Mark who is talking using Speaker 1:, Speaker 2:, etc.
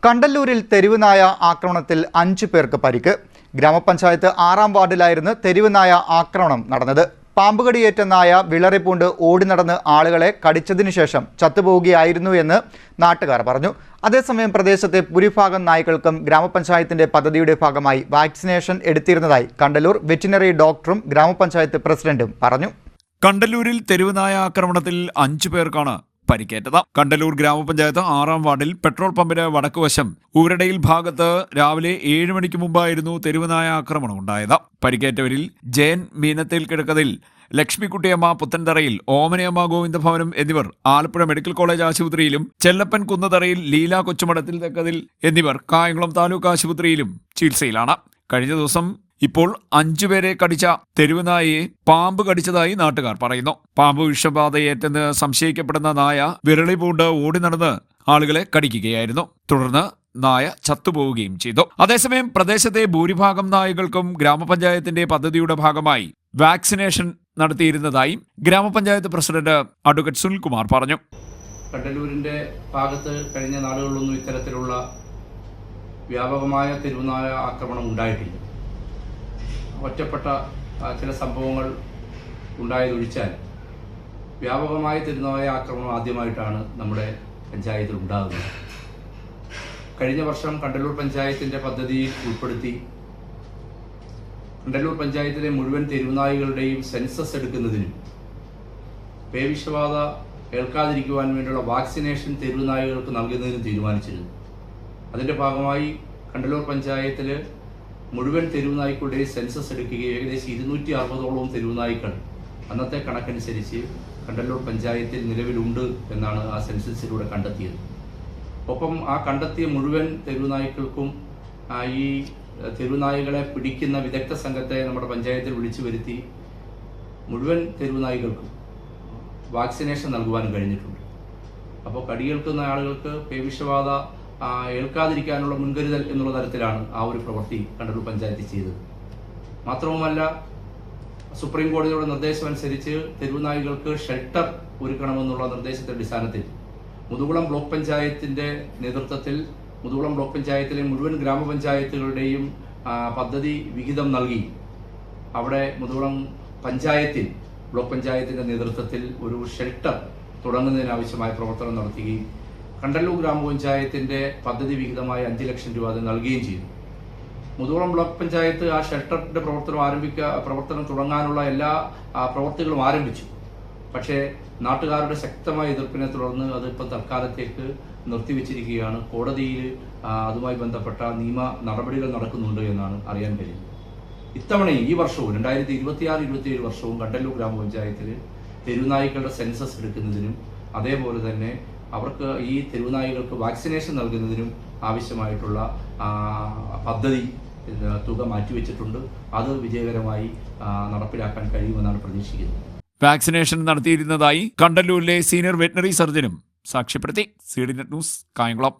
Speaker 1: കണ്ടല്ലൂരിൽ തെരുവുനായ ആക്രമണത്തിൽ 5 പേർക്ക് പരിക്ക്. ഗ്രാമപഞ്ചായത്ത് 6-ാം വാർഡിലായിരുന്നു തെരുവുനായ ആക്രമണം നടന്നത്. പാമ്പുകടിയേറ്റ നായ വിളറിപ്പൂണ്ട് ഓടി നടന്ന് ആളുകളെ കടിച്ചതിനു ശേഷം ചത്തുപോവുകയായിരുന്നു എന്ന് നാട്ടുകാർ പറഞ്ഞു. അതേസമയം പ്രദേശത്തെ ഭൂരിഭാഗം നായ്ക്കൾക്കും ഗ്രാമപഞ്ചായത്തിന്റെ പദ്ധതിയുടെ ഭാഗമായി വാക്സിനേഷൻ എടുത്തിരുന്നതായി കണ്ടല്ലൂർ വെറ്റിനറി ഡോക്ടറും ഗ്രാമപഞ്ചായത്ത് പ്രസിഡന്റും പറഞ്ഞു.
Speaker 2: കണ്ടല്ലൂരിൽ തെരുവുനായ ആക്രമണത്തിൽ 5 പേർക്കാണ് പരിക്കേറ്റത്. കണ്ടല്ലൂർ ഗ്രാമപഞ്ചായത്ത് 6-ാം വാർഡിൽ പെട്രോൾ പമ്പിന് വടക്കുവശം ഊരടയിൽ ഭാഗത്ത് രാവിലെ 7 മണിക്ക് മുമ്പായിരുന്നു തെരുവുനായ ആക്രമണം ഉണ്ടായത്. പരിക്കേറ്റവരിൽ ജയൻ മീനത്തിൽ കിടക്കതിൽ, ലക്ഷ്മിക്കുട്ടിയമ്മ പുത്തൻതറയിൽ, ഓമനയമ്മ ഗോവിന്ദഭവനം എന്നിവർ ആലപ്പുഴ മെഡിക്കൽ കോളേജ് ആശുപത്രിയിലും, ചെല്ലപ്പൻ കുന്നതറയിൽ, ലീല കൊച്ചുമടത്തിൽ തെക്കതിൽ എന്നിവർ കായംകുളം താലൂക്ക് ആശുപത്രിയിലും ചികിത്സയിലാണ്. കഴിഞ്ഞ ദിവസം ഇപ്പോൾ 5 പേരെ കടിച്ച തെരുവുനായയെ പാമ്പ് കടിച്ചതായി നാട്ടുകാർ പറയുന്നു. പാമ്പ് വിഷബാധയേറ്റെന്ന് സംശയിക്കപ്പെടുന്ന നായ വിരളി പൂണ്ട് ഓടി നടന്ന് ആളുകളെ കടിക്കുകയായിരുന്നു. തുടർന്ന് നായ ചത്തുപോവുകയും ചെയ്തു. അതേസമയം പ്രദേശത്തെ ഭൂരിഭാഗം നായകൾക്കും ഗ്രാമപഞ്ചായത്തിന്റെ പദ്ധതിയുടെ ഭാഗമായി വാക്സിനേഷൻ നടത്തിയിരുന്നതായി ഗ്രാമപഞ്ചായത്ത് പ്രസിഡന്റ് അഡ്വക്കേറ്റ് സുനിൽകുമാർ പറഞ്ഞു.
Speaker 3: കണ്ടല്ലൂരിന്റെ ഭാഗത്ത് കഴിഞ്ഞ നാളുകളിലൊന്നും ഇത്തരത്തിലുള്ള വ്യാപകമായ തെരുവുനായ ആക്രമണം ഉണ്ടായിട്ടില്ല. ഒറ്റപ്പെട്ട ചില സംഭവങ്ങൾ ഉണ്ടായതൊഴിച്ചാൽ വ്യാപകമായ തെരുവുനായ ആക്രമണം ആദ്യമായിട്ടാണ് നമ്മുടെ പഞ്ചായത്തിൽ ഉണ്ടാകുന്നത്. കഴിഞ്ഞ വർഷം കണ്ടല്ലൂർ പഞ്ചായത്തിൻ്റെ പദ്ധതിയിൽ ഉൾപ്പെടുത്തി കണ്ടല്ലൂർ പഞ്ചായത്തിലെ മുഴുവൻ തെരുവുനായകളുടെയും സെൻസസ് എടുക്കുന്നതിനും പേവിഷബാധ ഏൽക്കാതിരിക്കുവാൻ വേണ്ടിയുള്ള വാക്സിനേഷൻ തെരുവുനായകൾക്ക് നൽകുന്നതിനും തീരുമാനിച്ചിരുന്നു. അതിൻ്റെ ഭാഗമായി കണ്ടല്ലൂർ പഞ്ചായത്തിൽ മുഴുവൻ തെരുവുനായ്ക്കളുടെയും സെൻസസ് എടുക്കുകയും ഏകദേശം 260ഓളം തെരുവുനായ്ക്കൾ അന്നത്തെ കണക്കനുസരിച്ച് കണ്ടല്ലൂർ പഞ്ചായത്തിൽ നിലവിലുണ്ട് എന്നാണ് ആ സെൻസസിലൂടെ കണ്ടെത്തിയത്. ഒപ്പം ആ കണ്ടെത്തിയ മുഴുവൻ തെരുവുനായ്ക്കൾക്കും ഈ തെരുവുനായ്ക്കളെ പിടിക്കുന്ന വിദഗ്ധ സംഘത്തെ നമ്മുടെ പഞ്ചായത്തിൽ വിളിച്ചു വരുത്തി മുഴുവൻ തെരുവുനായ്ക്കൾക്കും വാക്സിനേഷൻ നൽകുവാനും കഴിഞ്ഞിട്ടുണ്ട്. അപ്പോൾ കടിയേൽക്കുന്ന ആളുകൾക്ക് പേവിഷബാധ ഏൽക്കാതിരിക്കാനുള്ള മുൻകരുതൽ എന്നുള്ള തരത്തിലാണ് ആ ഒരു പ്രവൃത്തി കണ്ടല്ലൂർ പഞ്ചായത്ത് ചെയ്തത്. മാത്രവുമല്ല, സുപ്രീം കോടതിയുടെ നിർദ്ദേശമനുസരിച്ച് തെരുവുനായ്ക്കൾക്ക് ഷെൽട്ടർ ഒരുക്കണമെന്നുള്ള നിർദ്ദേശത്തിന്റെ അടിസ്ഥാനത്തിൽ മുതുകുളം ബ്ലോക്ക് പഞ്ചായത്തിന്റെ നേതൃത്വത്തിൽ മുതുകുളം ബ്ലോക്ക് പഞ്ചായത്തിലെ മുഴുവൻ ഗ്രാമപഞ്ചായത്തുകളുടെയും പദ്ധതി വിഹിതം നൽകി അവിടെ മുതുകുളം പഞ്ചായത്തിൽ ബ്ലോക്ക് പഞ്ചായത്തിന്റെ നേതൃത്വത്തിൽ ഒരു ഷെൽട്ടർ തുടങ്ങുന്നതിനാവശ്യമായ പ്രവർത്തനം നടത്തുകയും കണ്ടല്ലൂർ ഗ്രാമപഞ്ചായത്തിന്റെ പദ്ധതി വിഹിതമായ 5 ലക്ഷം രൂപ അത് നൽകുകയും ചെയ്തു. മുതുകുളം ബ്ലോക്ക് പഞ്ചായത്ത് ആ ഷെൽട്ടറിന്റെ പ്രവർത്തനം തുടങ്ങാനുള്ള എല്ലാ പ്രവർത്തികളും ആരംഭിച്ചു. പക്ഷേ നാട്ടുകാരുടെ ശക്തമായ എതിർപ്പിനെ തുടർന്ന് അത് ഇപ്പോൾ തൽക്കാലത്തേക്ക് നിർത്തിവെച്ചിരിക്കുകയാണ്. കോടതിയിൽ അതുമായി ബന്ധപ്പെട്ട നിയമ നടപടികൾ നടക്കുന്നുണ്ട് എന്നാണ് അറിയാൻ കഴിയുന്നത്. ഇത്തവണയും ഈ വർഷവും 2026-27 വർഷവും കണ്ടല്ലൂർ ഗ്രാമപഞ്ചായത്തിൽ തെരുവുനായ്ക്കളുടെ സെൻസസ് എടുക്കുന്നതിനും അതേപോലെ തന്നെ അവർക്ക് ഈ തെരുവുനായ്ക്കൾക്ക് വാക്സിനേഷൻ നൽകുന്നതിനും ആവശ്യമായിട്ടുള്ള പദ്ധതി തുക മാറ്റിവെച്ചിട്ടുണ്ട്. അത് വിജയകരമായി നടപ്പിലാക്കാൻ കഴിയുമെന്നാണ് പ്രതീക്ഷിക്കുന്നത്.
Speaker 2: വാക്സിനേഷൻ നടത്തിയിരുന്നതായി കണ്ടല്ലൂരിലെ സീനിയർ വെറ്റിനറി സർജനും സാക്ഷ്യപ്പെടുത്തി. CDNet news, Kayamkulam.